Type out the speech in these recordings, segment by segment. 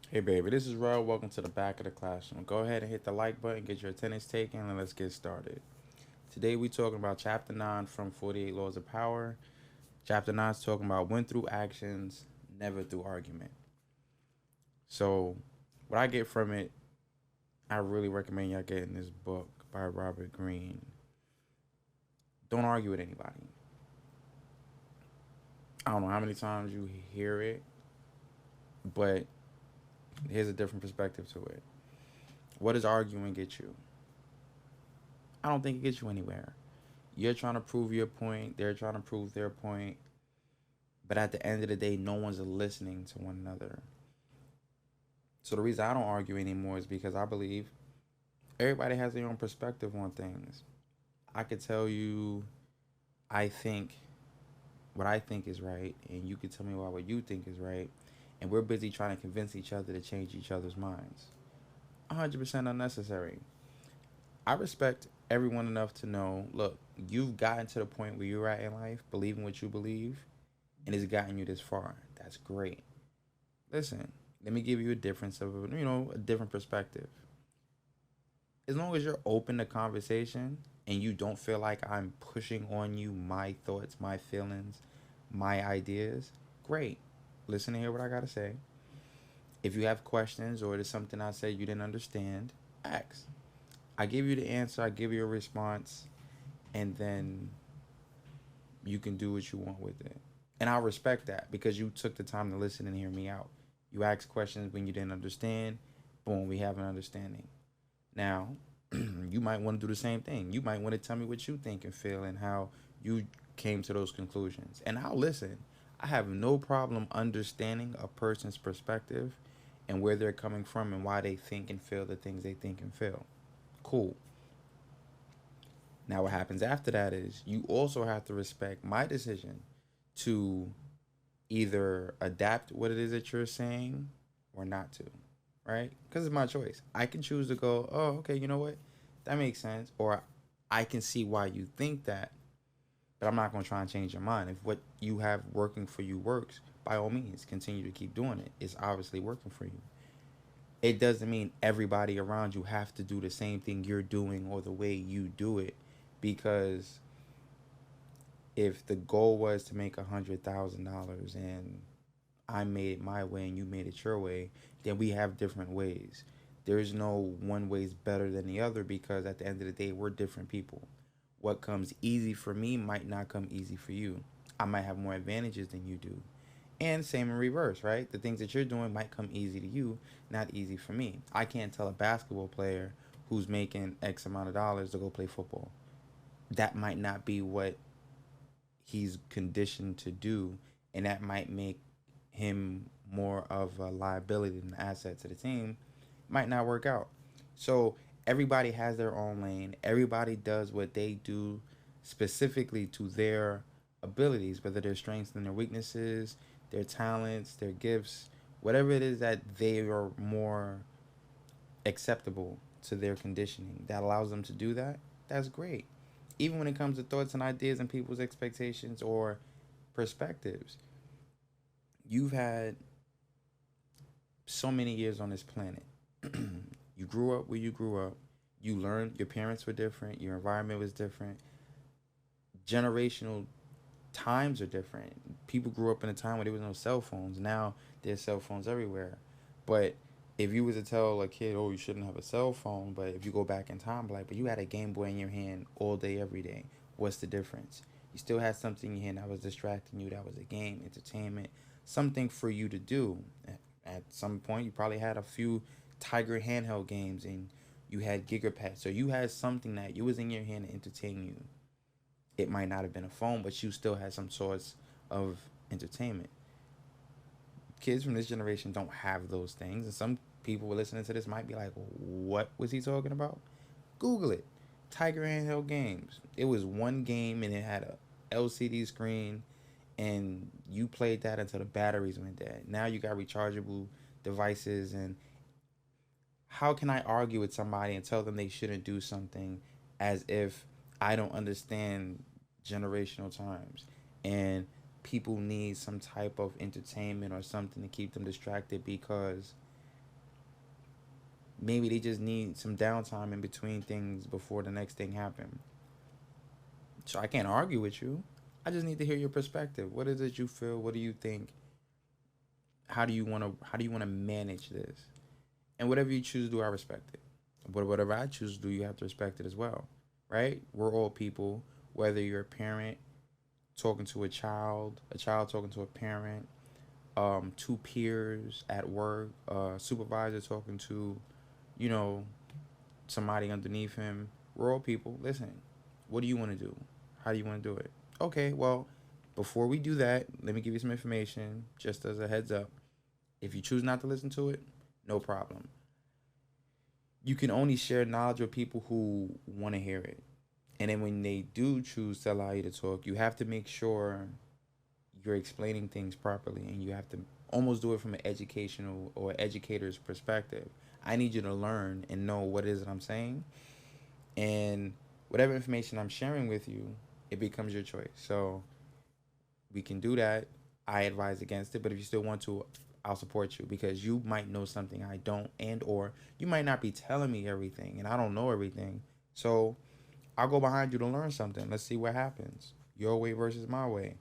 Hey baby, this is Rob. Welcome to the back of the classroom. Go ahead and hit the like button, get your attendance taken, and let's get started. Today we talking about Chapter 9 from 48 Laws of Power. Chapter 9 is talking about win through actions, never through argument. So, what I get from it, I really recommend y'all getting this book by Robert Greene. Don't argue with anybody. I don't know how many times you hear it, but here's a different perspective to it. What does arguing get you? I don't think it gets you anywhere. You're trying to prove your point, they're trying to prove their point, but at the end of the day, no one's listening to one another. So the reason I don't argue anymore is because I believe everybody has their own perspective on things. I could tell you, I think what I think is right, and you could tell me what you think is right, and we're busy trying to convince each other to change each other's minds. 100% unnecessary. I respect everyone enough to know, look, you've gotten to the point where you're at in life, believing what you believe, and it's gotten you this far. That's great. Listen, let me give you a difference of a different perspective. As long as you're open to conversation and you don't feel like I'm pushing on you my thoughts, my feelings, my ideas, great. Listen to hear what I gotta say. If you have questions or there's something I said you didn't understand, ask. I give you the answer, I give you a response, and then you can do what you want with it. And I respect that because you took the time to listen and hear me out. You asked questions when you didn't understand. Boom, we have an understanding. Now, you might want to do the same thing. You might want to tell me what you think and feel and how you came to those conclusions. And I'll listen. I have no problem understanding a person's perspective and where they're coming from and why they think and feel the things they think and feel. Cool. Now, what happens after that is you also have to respect my decision to either adapt what it is that you're saying or not to, right? Because it's my choice. I can choose to go, oh, okay, you know what? That makes sense. Or I can see why you think that, but I'm not going to try and change your mind. If what you have working for you works, by all means, continue to keep doing it. It's obviously working for you. It doesn't mean everybody around you have to do the same thing you're doing or the way you do it because if the goal was to make $100,000 and I made it my way and you made it your way, then we have different ways. There's no one way's better than the other because at the end of the day, we're different people. What comes easy for me might not come easy for you. I might have more advantages than you do. And same in reverse, right? The things that you're doing might come easy to you, not easy for me. I can't tell a basketball player who's making X amount of dollars to go play football. That might not be what he's conditioned to do, and that might make him more of a liability than an asset to the team. Might not work out. So everybody has their own lane. Everybody does what they do specifically to their abilities, whether their strengths and their weaknesses, their talents, their gifts, whatever it is that they are more acceptable to their conditioning that allows them to do that, that's great. Even when it comes to thoughts and ideas and people's expectations or perspectives, you've had so many years on this planet. You grew up where you grew up. You learned your parents were different, your environment was different. Generational times are different. People grew up in a time where there was no cell phones. Now there's cell phones everywhere. But if you was to tell a kid, oh, you shouldn't have a cell phone, but if you go back in time, like, but you had a Game Boy in your hand all day, every day. What's the difference? You still had something in your hand that was distracting you. That was a game, entertainment, something for you to do. At some point, you probably had a few Tiger handheld games, and you had Gigapads. So you had something that you was in your hand to entertain you. It might not have been a phone, but you still had some source of entertainment. Kids from this generation don't have those things, and some people listening to this might be like, "What was he talking about?" Google it. Tiger handheld games. It was one game, and it had a LCD screen, and you played that until the batteries went dead. Now you got rechargeable devices, and how can I argue with somebody and tell them they shouldn't do something as if I don't understand generational times and people need some type of entertainment or something to keep them distracted because Maybe they just need some downtime in between things before the next thing happens. So I can't argue with you. I just need to hear your perspective. What is it you feel? What do you think? How do you want to manage this? And whatever you choose to do, I respect it. But whatever I choose to do, you have to respect it as well. Right? We're all people, whether you're a parent talking to a child talking to a parent, two peers at work, supervisor talking to, you know, somebody underneath him. We're all people. Listen, what do you want to do? How do you want to do it? Okay, well, before we do that, let me give you some information just as a heads up. If you choose not to listen to it, no problem. You can only share knowledge with people who want to hear it. And then when they do choose to allow you to talk, you have to make sure you're explaining things properly, and you have to almost do it from an educational or educator's perspective. I need you to learn and know what it is that I'm saying, and whatever information I'm sharing with you, it becomes your choice. So we can do that. I advise against it, but if you still want to, I'll support you, because you might know something I don't, and or you might not be telling me everything, and I don't know everything. So I'll go behind you to learn something. Let's see what happens. Your way versus my way.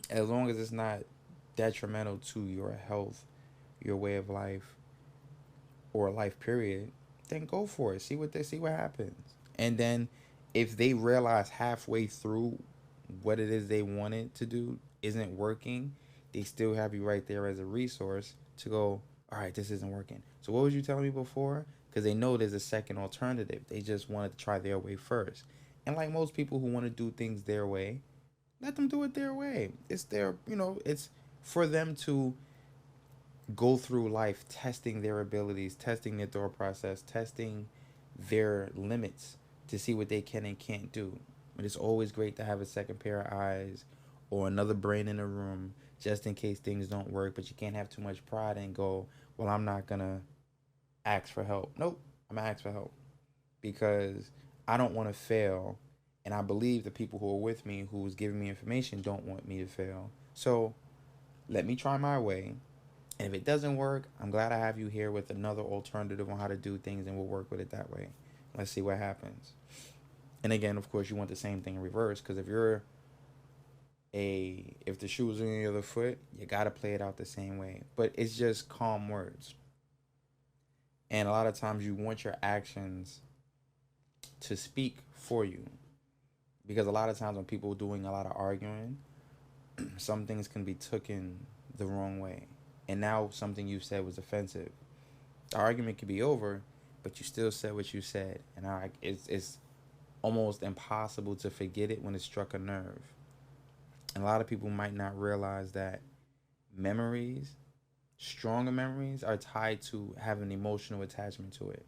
As long as it's not detrimental to your health, your way of life, or life period, then go for it. See what happens. And then if they realize halfway through what it is they wanted to do isn't working, they still have you right there as a resource to go, all right, this isn't working. So what was you telling me before? Because they know there's a second alternative. They just wanted to try their way first. And like most people who want to do things their way, let them do it their way. It's their, it's for them to go through life testing their abilities, testing their thought process, testing their limits to see what they can and can't do. But it's always great to have a second pair of eyes or another brain in the room just in case things don't work. But you can't have too much pride and go, well, I'm not going to ask for help. Nope, I'm going to ask for help because I don't want to fail. And I believe the people who are with me, who's giving me information, don't want me to fail. So let me try my way. And if it doesn't work, I'm glad I have you here with another alternative on how to do things, and we'll work with it that way. Let's see what happens. And again, of course, you want the same thing in reverse, because if the shoe is on the other foot, you gotta play it out the same way. But it's just calm words. And a lot of times you want your actions to speak for you. Because a lot of times when people are doing a lot of arguing, some things can be taken the wrong way. And now something you said was offensive. The argument could be over, but you still said what you said. And it's almost impossible to forget it when it struck a nerve. And a lot of people might not realize that memories, stronger memories, are tied to having emotional attachment to it.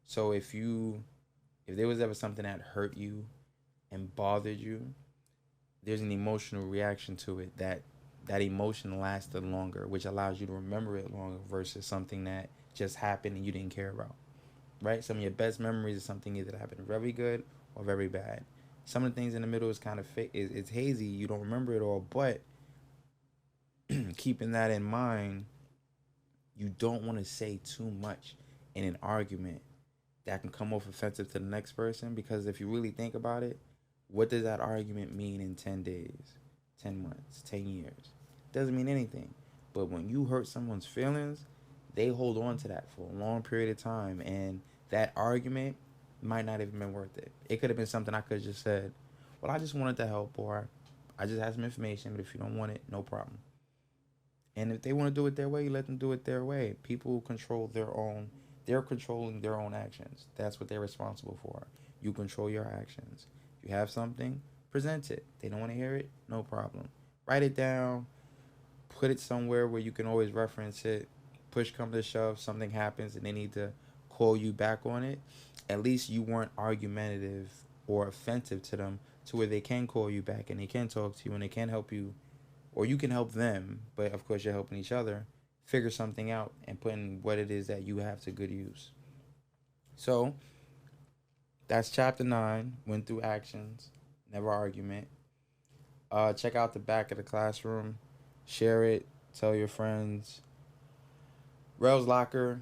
So if there was ever something that hurt you and bothered you, there's an emotional reaction to it that emotion lasted longer, which allows you to remember it longer versus something that just happened and you didn't care about. Right? Some of your best memories is something either that happened very good or very bad. Some of the things in the middle is kind of it's hazy. You don't remember it all, but keeping that in mind, you don't want to say too much in an argument that can come off offensive to the next person, because if you really think about it, what does that argument mean in 10 days, 10 months, 10 years? It doesn't mean anything. But when you hurt someone's feelings, they hold on to that for a long period of time, and that argument might not have been worth it. It could have been something I could have just said, well, I just wanted to help, or I just had some information, but if you don't want it, no problem. And if they want to do it their way, let them do it their way. People control they're controlling their own actions. That's what they're responsible for. You control your actions. If you have something, present it. They don't want to hear it, no problem. Write it down, put it somewhere where you can always reference it. Push come to shove, something happens and they need to call you back on it. At least you weren't argumentative or offensive to them to where they can call you back and they can talk to you and they can help you, or you can help them, but of course you're helping each other figure something out and putting what it is that you have to good use. So that's chapter 9. Went through actions, never argument. Check out the back of the classroom, share it, tell your friends. Rails Locker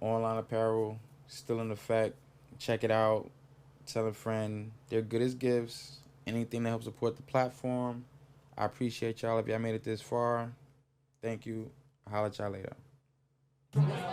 online apparel, still in effect. Check it out. Tell a friend. They're good as gifts. Anything that helps support the platform. I appreciate y'all. If y'all made it this far, thank you. I'll holla at y'all later.